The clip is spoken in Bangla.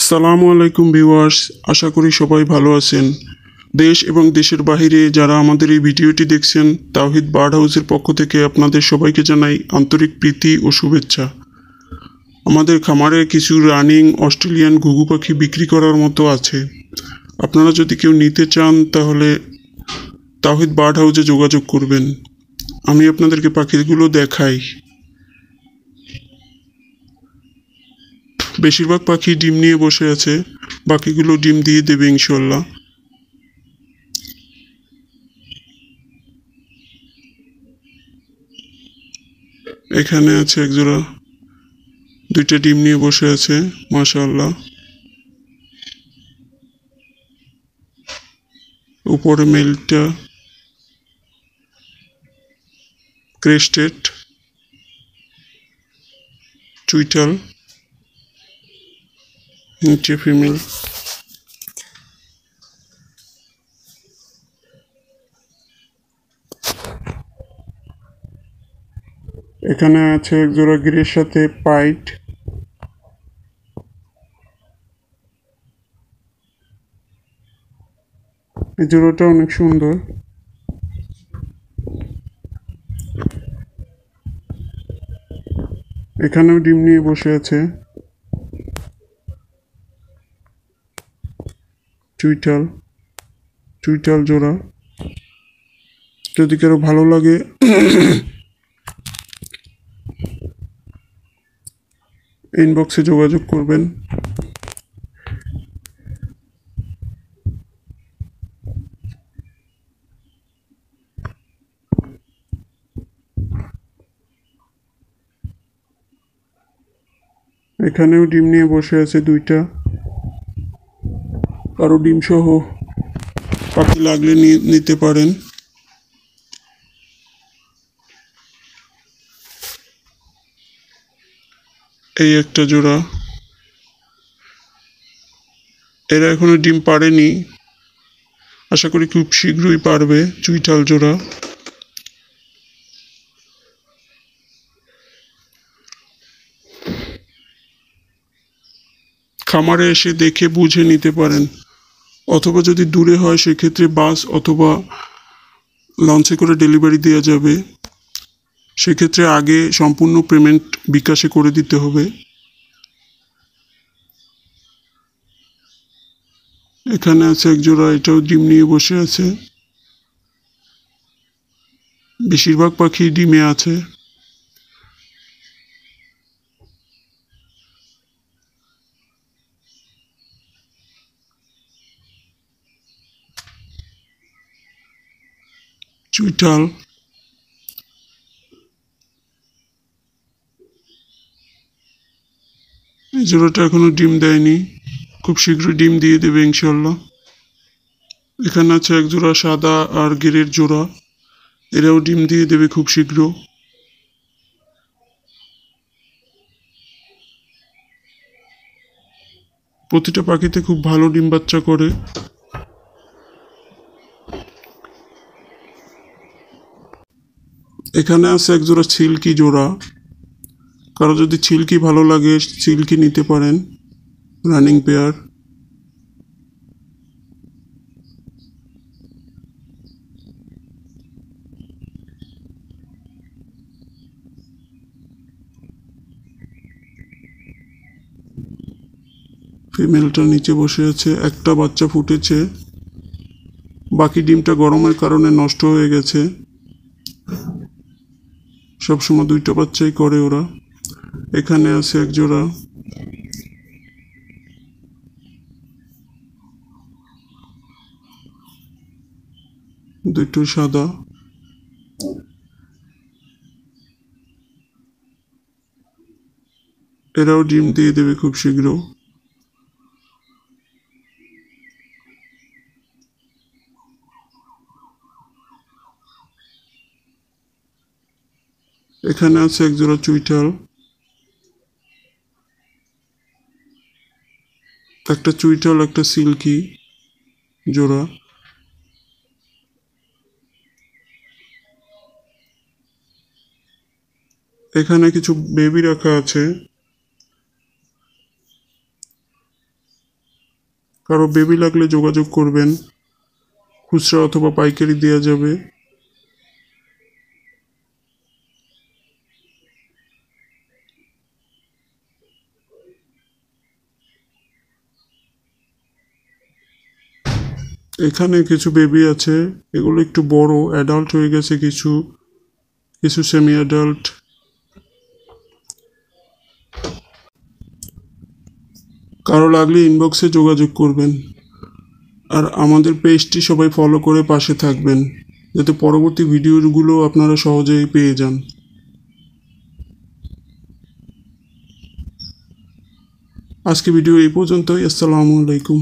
আসসালামু আলাইকুম ভিউয়ার্স, আশা করি সবাই ভালো আছেন। দেশ এবং দেশের বাইরে যারা আমাদের এই ভিডিওটি দেখছেন, তাওহিদ বার্ড হাউসের পক্ষ থেকে আপনাদের সবাইকে জানাই আন্তরিক প্রীতি ও শুভেচ্ছা। আমাদের খামারে কিছু রানিং অস্ট্রেলিয়ান ঘুঘু পাখি বিক্রি করার মতো আছে। আপনারা যদি কেউ নিতে চান তাহলে তাওহিদ বার্ড হাউসে যোগাযোগ করবেন। আমি আপনাদেরকে পাখিগুলো দেখাই। বেশিরভাগ পাখি ডিম নিয়ে বসে আছে, বাকিগুলো ডিম দিয়ে দেবে ইনশাল্লাহ। এখানে আছে একজোড়া, দুইটা ডিম নিয়ে বসে আছে, মাশাআল্লাহ। উপরে মেলটা ক্রেস্টেড চুইটাল, নিচে ফিমেল। এখানে আছে একজোড়া গ্রের সাথে পাইট। এই জোড়াটা অনেক সুন্দর। এখানেও ডিম নিয়ে বসে আছে, চুইটাল চুইটাল জোড়া। যদি কারো ভালো লাগে ইনবক্সে যোগাযোগ করবেন। এখানেও ডিম নিয়ে বসে আছে দুইটা। কারো ডিম সহ পাখি লাগলে নিতে পারেন। এই একটা জোড়া, এরা এখনো ডিম পারেনি, আশা করি খুব শীঘ্রই পারবে। চুইটাল জোড়া। খামারে এসে দেখে বুঝে নিতে পারেন, অথবা যদি দূরে হয় সেক্ষেত্রে বাস অথবা লঞ্চে করে ডেলিভারি দেওয়া যাবে। সেক্ষেত্রে আগে সম্পূর্ণ পেমেন্ট বিকাশে করে দিতে হবে। এখানে আছে একজোড়া, এটাও ডিম নিয়ে বসে আছে। বেশিরভাগ পাখি ডিমে আছে। চুইটাল। এই জোড়াটা এখনো ডিম দেয়নি, খুব শীঘ্রই ডিম দিয়ে দেবে ইনশাল্লাহ। এখানে আছে একজোড়া সাদা আর গেরের জোড়া, এরাও ডিম দিয়ে দেবে খুব শীঘ্র। প্রতিটা পাখিতে খুব ভালো ডিম বাচ্চা করে। এখানে আছে একজোড়া সিল্কি জোড়া, কারো যদি সিল্কি ভালো লাগে সিল্কি নিতে পারেন, রানিং পেয়ার। ফিমেলটা নিচে বসে আছে, একটা বাচ্চা ফুটেছে, বাকি ডিমটা গরমের কারণে নষ্ট হয়ে গেছে। সবসময় দুইটা বাচ্চাই করে ওরা। এখানে আছে একজোড়া, দুটো সাদা। এরাও ডিম দিয়ে দেবে খুব শীঘ্র। এখানে আছে একজোড়া চুইটাল, একটা চুইটাল একটা সিল্কি জোড়া। এখানে কিছু বেবি রাখা আছে, কারো বেবি লাগলে যোগাযোগ করবেন, খুচরা অথবা পাইকারি দেওয়া যাবে। এখানে কিছু বেবি আছে, এগুলো একটু বড়, অ্যাডাল্ট হয়ে গেছে, কিছু কিছু সেমি অ্যাডাল্ট। কারো লাগলে ইনবক্সে যোগাযোগ করবেন। আর আমাদের পেজটি সবাই ফলো করে পাশে থাকবেন, যাতে পরবর্তী ভিডিওগুলো আপনারা সহজেই পেয়ে যান। আজকে ভিডিও এই পর্যন্তই। আসসালামু আলাইকুম।